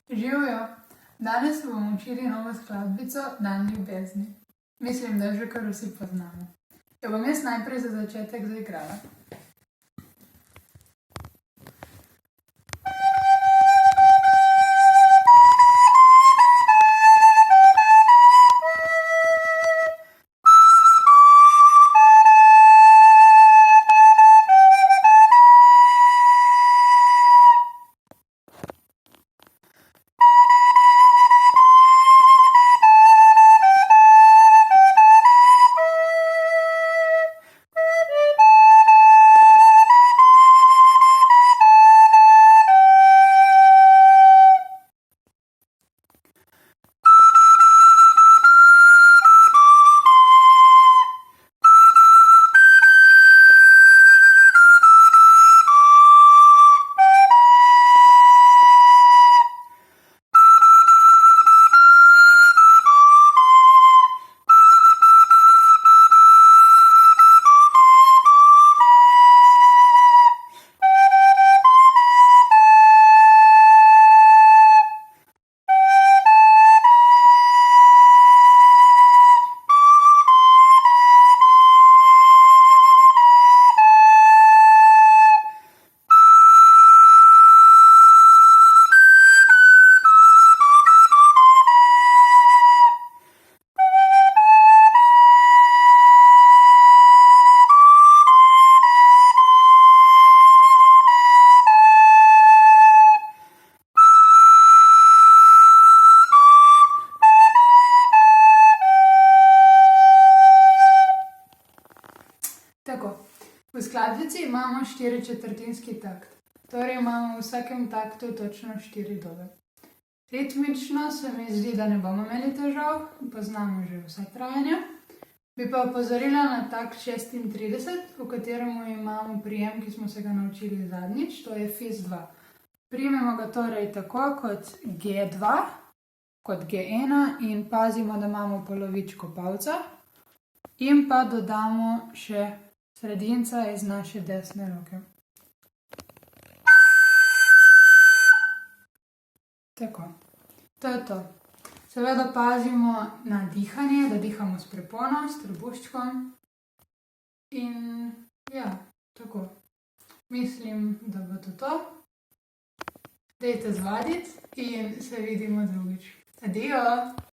Živijo! Danes se bomo učili novo skladbico Dan ljubezni. Mislim, da jo že kar vsi poznamo. Jo bom jaz najprej za začetek zaigrala. Tako, v skladbici imamo 4/4 takt. Torej imamo v vsakem taktu točno 4 dobe. Ritmično se mi zdi, da ne bomo imeli težav, poznamo že vsa trajanja. Bi pa opozorila na takt 36, v katerem imamo prijem, ki smo se ga naučili zadnjič, to je fis2. Primemo ga torej tako kot G2, kot G1 in pazimo, da imamo polovičko palca. In pa dodamo še sredinca iz naše desne roke. Tako, to je to. Seveda pazimo na dihanje, da dihamo s prepono, s trebuščkom. In ja, tako. Mislim, da bo to. Dajte zvaditi in se vidimo drugič. Adijo!